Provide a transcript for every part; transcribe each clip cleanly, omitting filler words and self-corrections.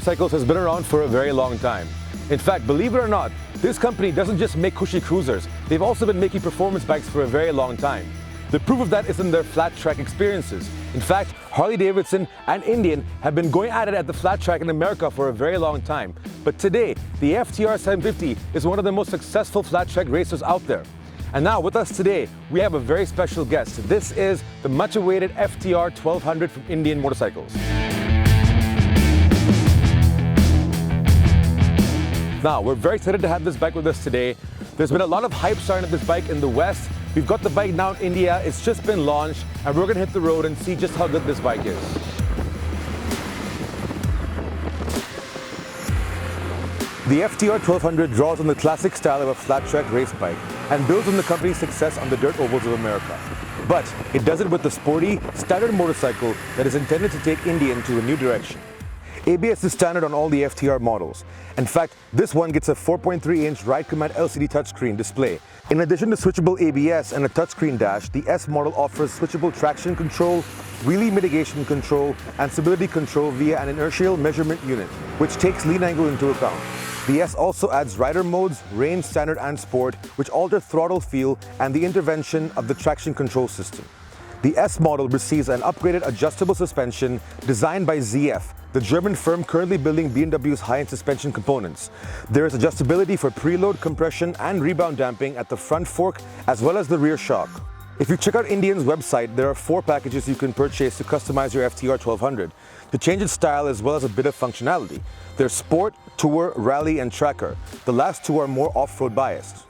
Motorcycles has been around for a very long time. In fact, believe it or not, this company doesn't just make cushy cruisers, they've also been making performance bikes for a very long time. The proof of that is in their flat track experiences. In fact, Harley-Davidson and Indian have been going at it at the flat track in America for a very long time. But today, the FTR 750 is one of the most successful flat track racers out there. And now with us today, we have a very special guest. This is the much awaited FTR 1200 from Indian Motorcycles. Now, we're very excited to have this bike with us today. There's been a lot of hype surrounding this bike in the West. We've got the bike now in India, it's just been launched, and we're gonna hit the road and see just how good this bike is. The FTR 1200 draws on the classic style of a flat track race bike and builds on the company's success on the dirt ovals of America. But it does it with the sporty, standard motorcycle that is intended to take Indian to a new direction. ABS is standard on all the FTR models. In fact, this one gets a 4.3-inch Ride Command LCD touchscreen display. In addition to switchable ABS and a touchscreen dash, the S model offers switchable traction control, wheelie mitigation control, and stability control via an inertial measurement unit, which takes lean angle into account. The S also adds rider modes, range, standard, and sport, which alter throttle feel and the intervention of the traction control system. The S model receives an upgraded adjustable suspension designed by ZF, the German firm currently building BMW's high-end suspension components. There is adjustability for preload, compression, and rebound damping at the front fork as well as the rear shock. If you check out Indian's website, there are 4 packages you can purchase to customize your FTR 1200 to change its style as well as a bit of functionality. There's Sport, Tour, Rally, and Tracker. The last 2 are more off-road biased.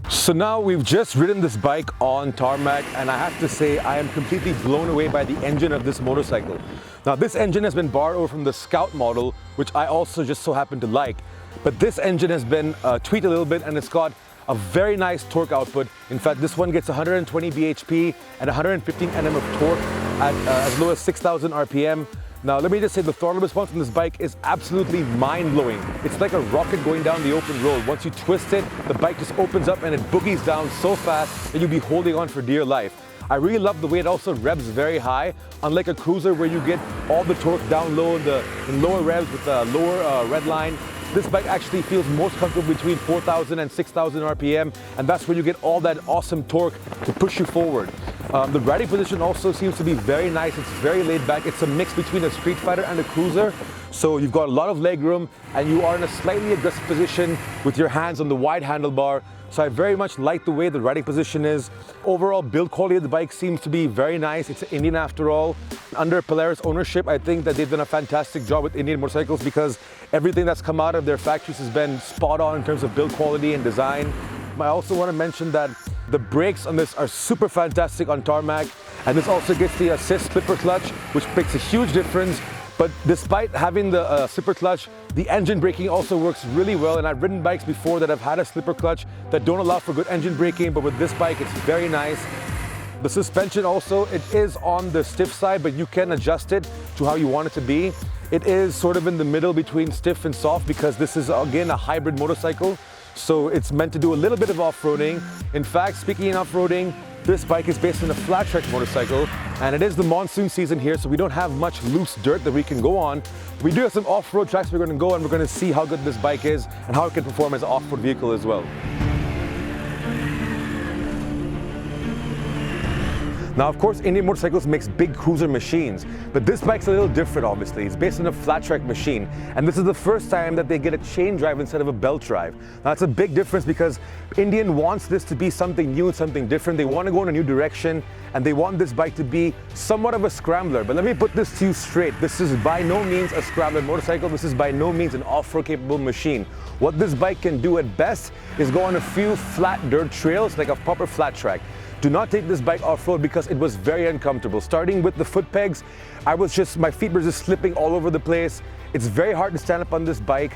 So now we've just ridden this bike on tarmac, and I have to say I am completely blown away by the engine of this motorcycle. Now this engine has been borrowed over from the Scout model, which I also just so happen to like. But this engine has been tweaked a little bit, and it's got a very nice torque output. In fact, this one gets 120 bhp and 115 Nm of torque at as low as 6,000 RPM. Now, let me just say the throttle response on this bike is absolutely mind-blowing. It's like a rocket going down the open road. Once you twist it, the bike just opens up and it boogies down so fast that you'll be holding on for dear life. I really love the way it also revs very high, unlike a cruiser where you get all the torque down low in lower revs with a lower red line. This bike actually feels most comfortable between 4,000 and 6,000 RPM, and that's where you get all that awesome torque to push you forward. The riding position also seems to be very nice. It's very laid back. It's a mix between a street fighter and a cruiser. So you've got a lot of leg room and you are in a slightly aggressive position with your hands on the wide handlebar. So I very much like the way the riding position is. Overall build quality of the bike seems to be very nice. It's Indian after all. Under Polaris ownership, I think that they've done a fantastic job with Indian motorcycles because everything that's come out of their factories has been spot on in terms of build quality and design. I also want to mention that the brakes on this are super fantastic on tarmac, and this also gets the assist slipper clutch, which makes a huge difference. But despite having the slipper clutch, the engine braking also works really well, and I've ridden bikes before that have had a slipper clutch that don't allow for good engine braking, but with this bike it's very nice. The suspension also, it is on the stiff side, but you can adjust it to how you want it to be. It is sort of in the middle between stiff and soft because this is again a hybrid motorcycle. So it's meant to do a little bit of off-roading. In fact, speaking of off-roading, this bike is based on a flat track motorcycle, and it is the monsoon season here, so we don't have much loose dirt that we can go on. We do have some off-road tracks we're going to go, and we're going to see how good this bike is and how it can perform as an off-road vehicle as well. Now, of course, Indian Motorcycles makes big cruiser machines, but this bike's a little different, obviously. It's based on a flat track machine, and this is the first time that they get a chain drive instead of a belt drive. Now, that's a big difference because Indian wants this to be something new and something different. They want to go in a new direction, and they want this bike to be somewhat of a scrambler. But let me put this to you straight. This is by no means a scrambler motorcycle. This is by no means an off-road capable machine. What this bike can do at best is go on a few flat dirt trails, like a proper flat track. Do not take this bike off-road because it was very uncomfortable. Starting with the foot pegs, my feet were just slipping all over the place. It's very hard to stand up on this bike.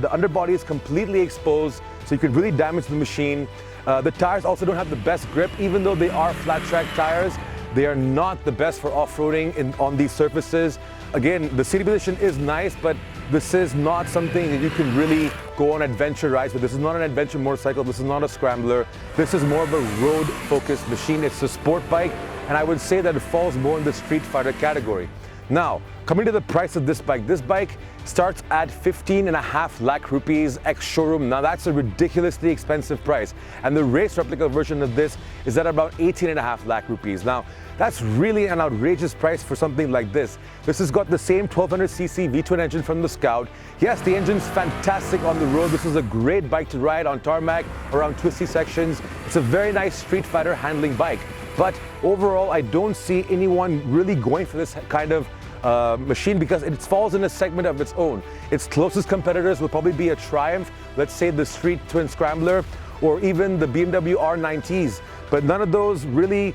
The underbody is completely exposed, so you could really damage the machine. The tires also don't have the best grip, even though they are flat track tires. They are not the best for off-roading on these surfaces. Again, the seating position is nice, but this is not something that you can really go on adventure rides with. This is not an adventure motorcycle. This is not a scrambler. This is more of a road-focused machine. It's a sport bike, and I would say that it falls more in the street fighter category. Now, coming to the price of this bike starts at 15.5 lakh rupees ex-showroom. Now that's a ridiculously expensive price. And the race replica version of this is at about 18.5 lakh rupees. Now, that's really an outrageous price for something like this. This has got the same 1200cc V twin engine from the Scout. Yes, the engine's fantastic on the road. This is a great bike to ride on tarmac, around twisty sections. It's a very nice street fighter handling bike. But overall, I don't see anyone really going for this kind of machine because it falls in a segment of its own. Its closest competitors will probably be a Triumph, let's say the Street Twin Scrambler, or even the BMW R90s. But none of those really,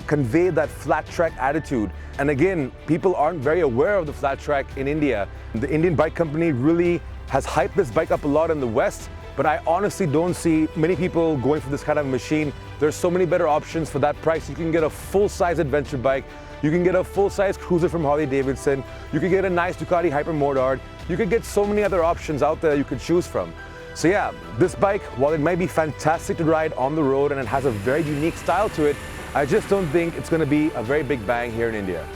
convey that flat track attitude. And again, people aren't very aware of the flat track in India. The Indian bike company really has hyped this bike up a lot in the West, but I honestly don't see many people going for this kind of machine. There's so many better options for that price. You can get a full-size adventure bike. You can get a full-size cruiser from Harley-Davidson. You can get a nice Ducati Hyper Motard. You can get so many other options out there you could choose from. So yeah, this bike, while it might be fantastic to ride on the road and it has a very unique style to it, I just don't think it's going to be a very big bang here in India.